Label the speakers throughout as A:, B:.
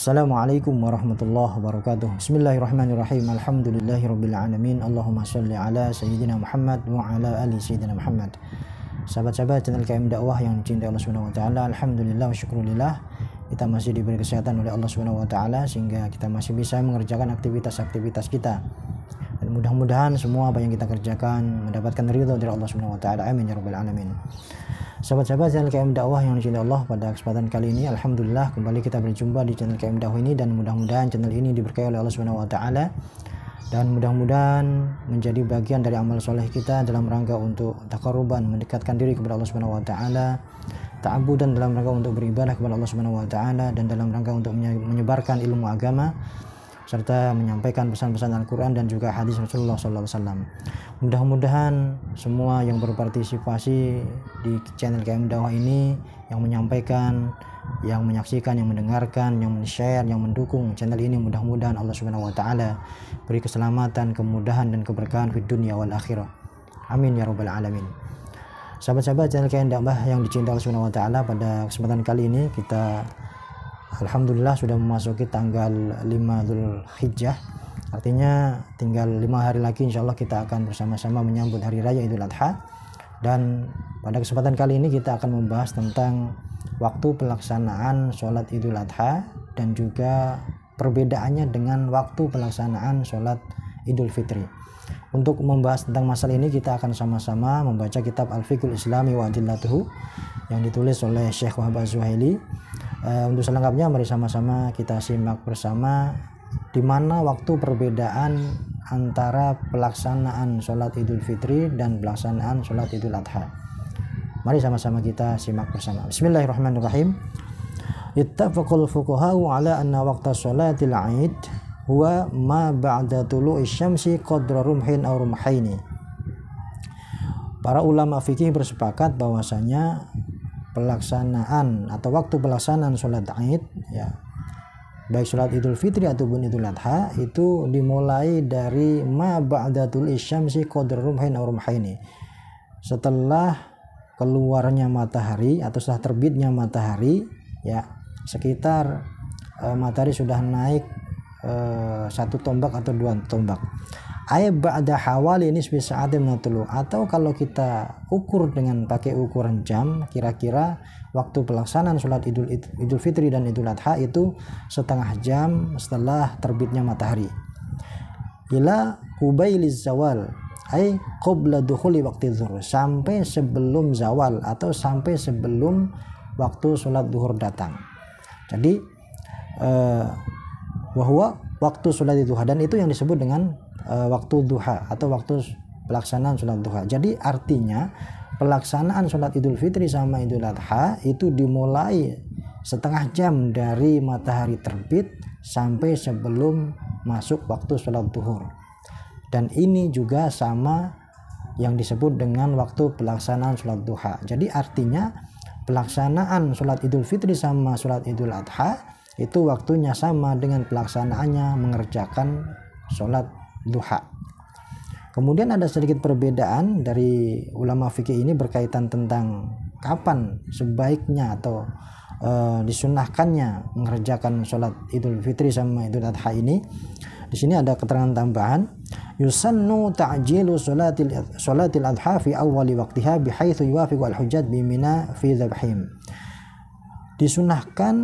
A: Assalamualaikum warahmatullahi wabarakatuh. Bismillahirrahmanirrahim. Alhamdulillahirabbil alamin. Allahumma shalli ala sayyidina Muhammad wa ala ali sayyidina Muhammad. Sahabat-sahabat channel KM Dakwah yang dicintai Allah Subhanahu wa taala, alhamdulillah wa syukurillah kita masih diberi kesehatan oleh Allah Subhanahu wa taala sehingga kita masih bisa mengerjakan aktivitas-aktivitas kita. Dan mudah-mudahan semua apa yang kita kerjakan mendapatkan ridha dari Allah Subhanahu wa taala. Amin ya rabbal alamin. Sahabat-sahabat channel KM Dakwah yang dicintai Allah, pada kesempatan kali ini alhamdulillah kembali kita berjumpa di channel KM Dakwah ini, dan mudah-mudahan channel ini diberkahi oleh Allah Subhanahu wa taala dan mudah-mudahan menjadi bagian dari amal soleh kita dalam rangka untuk taqarruban, mendekatkan diri kepada Allah Subhanahu wa taala, ta'abudan dalam rangka untuk beribadah kepada Allah Subhanahu wa taala, dan dalam rangka untuk menyebarkan ilmu agama serta menyampaikan pesan-pesan Al-Quran dan juga hadis Rasulullah SAW. Mudah-mudahan semua yang berpartisipasi di channel KM Dakwah ini, yang menyampaikan, yang menyaksikan, yang mendengarkan, yang men-share, yang mendukung channel ini, mudah-mudahan Allah Subhanahu wa taala beri keselamatan, kemudahan dan keberkahan di dunia wal akhirah. Amin ya rabbal alamin. Sahabat-sahabat channel KM Dakwah yang dicintai Allah Subhanahu wa taala, pada kesempatan kali ini kita alhamdulillah sudah memasuki tanggal 5 Dzulhijjah. Artinya tinggal 5 hari lagi insyaallah kita akan bersama-sama menyambut hari raya Idul Adha. Dan pada kesempatan kali ini kita akan membahas tentang waktu pelaksanaan sholat Idul Adha dan juga perbedaannya dengan waktu pelaksanaan sholat Idul Fitri. Untuk membahas tentang masalah ini kita akan sama-sama membaca kitab Al-Fiqhul Islami wa Adillatuhu yang ditulis oleh Syekh Wahab Az-Zuhaili. Untuk selengkapnya mari sama-sama kita simak bersama di mana waktu perbedaan antara pelaksanaan sholat Idul Fitri dan pelaksanaan sholat Idul Adha. Mari sama-sama kita simak bersama. Bismillahirrahmanirrahim. Ittafaqal fuqaha'u ala anna waqta sholatil 'Aid huwa ma ba'da tulu'i syamsi qadra rumhin aw rumhaini. Para ulama fikih bersepakat bahwasanya pelaksanaan atau waktu pelaksanaan sholat Aid, ya, baik sholat Idul Fitri ataupun Idul Adha, itu dimulai dari ma ba'datul isyamsi qadra rumhin aw rumhaini, setelah keluarnya matahari atau setelah terbitnya matahari, ya, sekitar matahari sudah naik 1 tombak atau 2 tombak. Ay ba'da hawali nisfi sa'atin minatulu, atau kalau kita ukur dengan pakai ukuran jam, kira-kira waktu pelaksanaan sholat Idul Fitri dan Idul Adha itu setengah jam setelah terbitnya matahari. Ila qubailiz zawal ay qabla dukhuli waqti zuhur, sampai sebelum zawal atau sampai sebelum waktu sholat duhur datang. Jadi bahwa waktu sholat duha, dan itu yang disebut dengan waktu duha atau waktu pelaksanaan sholat duha. Jadi artinya pelaksanaan sholat Idul Fitri sama Idul Adha itu dimulai setengah jam dari matahari terbit sampai sebelum masuk waktu sholat duhur. Dan ini juga sama yang disebut dengan waktu pelaksanaan sholat duha. Jadi artinya pelaksanaan sholat Idul Fitri sama sholat Idul Adha itu waktunya sama dengan pelaksanaannya mengerjakan sholat duha. Kemudian ada sedikit perbedaan dari ulama fikih ini berkaitan tentang kapan sebaiknya atau disunahkannya mengerjakan sholat Idul Fitri sama Idul Adha ini. Di sini ada keterangan tambahan, yusannu ta'jilu sholatil adha fi awwali waqtiha bihaitsu yuwafiqu al-hujjat bi Mina fi dzabhim. Disunahkan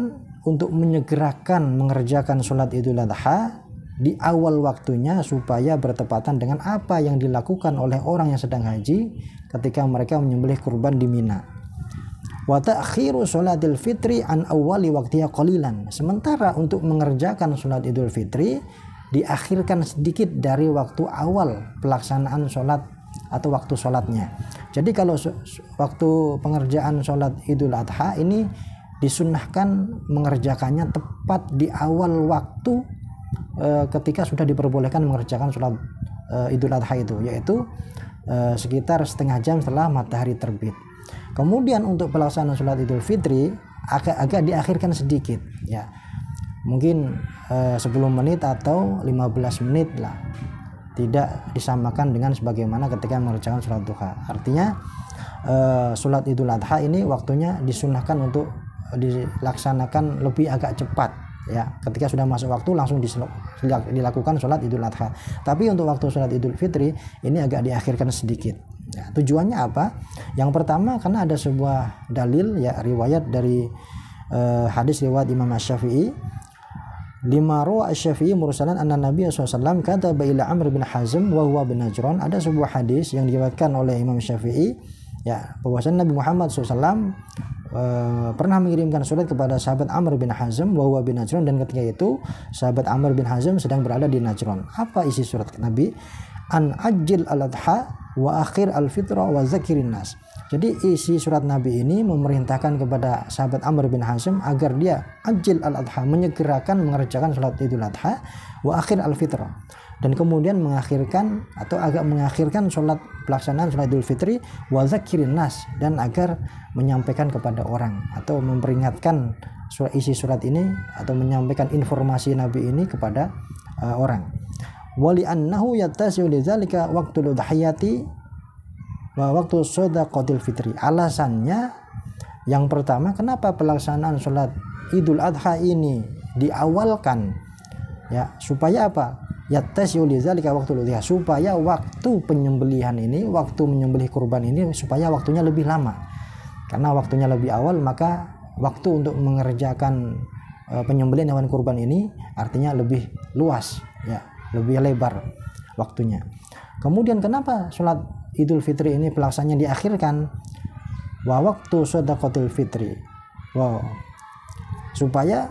A: untuk menyegerakan mengerjakan sholat Idul Adha di awal waktunya supaya bertepatan dengan apa yang dilakukan oleh orang yang sedang haji ketika mereka menyembelih kurban di Mina. Wa ta'khiru sholatil fitri an awwali waqtiha qalilan. Sementara untuk mengerjakan sholat Idul Fitri diakhirkan sedikit dari waktu awal pelaksanaan sholat atau waktu sholatnya. Jadi kalau waktu pengerjaan sholat Idul Adha ini disunahkan mengerjakannya tepat di awal waktu ketika sudah diperbolehkan mengerjakan sholat Idul Adha itu, yaitu sekitar setengah jam setelah matahari terbit. Kemudian untuk pelaksanaan sholat Idul Fitri agak diakhirkan sedikit, ya, mungkin 10 menit atau 15 menit lah, tidak disamakan dengan sebagaimana ketika mengerjakan sholat duha. Artinya sholat Idul Adha ini waktunya disunahkan untuk dilaksanakan lebih agak cepat, ya. Ketika sudah masuk waktu langsung dilakukan sholat Idul Adha. Tapi untuk waktu sholat Idul Fitri ini agak diakhirkan sedikit. Ya, tujuannya apa? Yang pertama karena ada sebuah dalil ya, riwayat dari hadis riwayat Imam Asy-Syafi'i, lima rawa Asy-Syafi'i mursalan anna Nabi SAW kataba ila Amr bin Hazm wa huwa bin Najran. Ada sebuah hadis yang diriwayatkan oleh Imam Syafi'i ya, bahwasanya Nabi Muhammad SAW pernah mengirimkan surat kepada sahabat Amr bin Hazm wa huwa bin Najran, dan ketika itu sahabat Amr bin Hazm sedang berada di Najran. Apa isi surat Nabi? An ajil al-adha wa akhir al-fitra wa zakirin nas. Jadi isi surat Nabi ini memerintahkan kepada sahabat Amr bin Hazm agar dia ajil al-adha, menyegerakan mengerjakan salat Idul Adha, wa akhir al-fitra, dan kemudian mengakhirkan atau agak mengakhirkan pelaksanaan salat Idul Fitri, wa zakirin nas, dan agar menyampaikan kepada orang atau memperingatkan isi surat ini atau menyampaikan informasi Nabi ini kepada orang. Wali annahu yattasi'u lidzalika waqtul udhiyati wa waktu shadaqatil fitri. Alasannya yang pertama, kenapa pelaksanaan sholat Idul Adha ini diawalkan ya, supaya apa? Yattasi'u lidzalika waqtul udhiyah, supaya waktu penyembelihan ini, waktu menyembelih kurban ini supaya waktunya lebih lama. Karena waktunya lebih awal, maka waktu untuk mengerjakan penyembelihan hewan kurban ini artinya lebih luas ya, lebih lebar waktunya. Kemudian kenapa sholat Idul Fitri ini pelaksanaannya diakhirkan? Wa waktu shadaqatil fitri. Wow. Supaya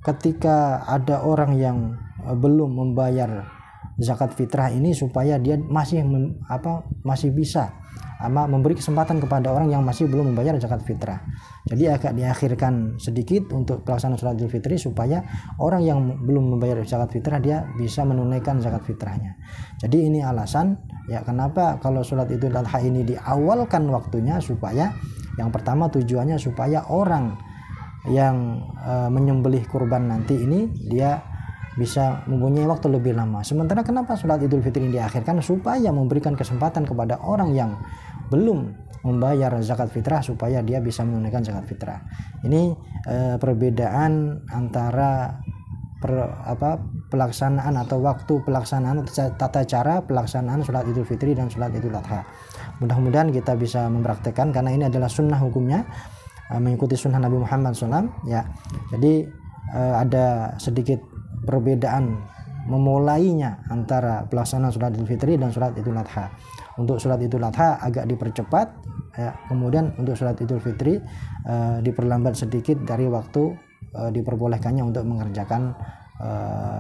A: ketika ada orang yang belum membayar zakat fitrah ini, supaya dia masih bisa memberi kesempatan kepada orang yang masih belum membayar zakat fitrah. Jadi agak diakhirkan sedikit untuk pelaksanaan sholat Idul Fitri supaya orang yang belum membayar zakat fitrah dia bisa menunaikan zakat fitrahnya. Jadi ini alasan ya kenapa kalau sholat Idul Adha ini diawalkan waktunya, supaya yang pertama tujuannya supaya orang yang menyembelih kurban nanti ini dia bisa mempunyai waktu lebih lama. Sementara kenapa sholat Idul Fitri ini diakhirkan? Supaya memberikan kesempatan kepada orang yang belum membayar zakat fitrah supaya dia bisa menunaikan zakat fitrah. Ini perbedaan antara pelaksanaan atau waktu pelaksanaan, tata cara pelaksanaan sholat Idul Fitri dan sholat Idul Adha. Mudah-mudahan kita bisa mempraktekkan, karena ini adalah sunnah hukumnya, mengikuti sunnah Nabi Muhammad SAW ya. Jadi ada sedikit perbedaan memulainya antara pelaksanaan sholat Idul Fitri dan sholat Idul Adha. Untuk sholat Idul Adha agak dipercepat ya, kemudian untuk sholat Idul Fitri diperlambat sedikit dari waktu diperbolehkannya untuk mengerjakan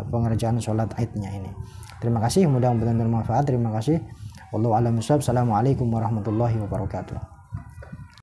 A: pengerjaan sholat Idnya ini. Terima kasih, mudah-mudahan bermanfaat. Terima kasih. Wallahu a'lam bishawab. Assalamualaikum warahmatullahi wabarakatuh.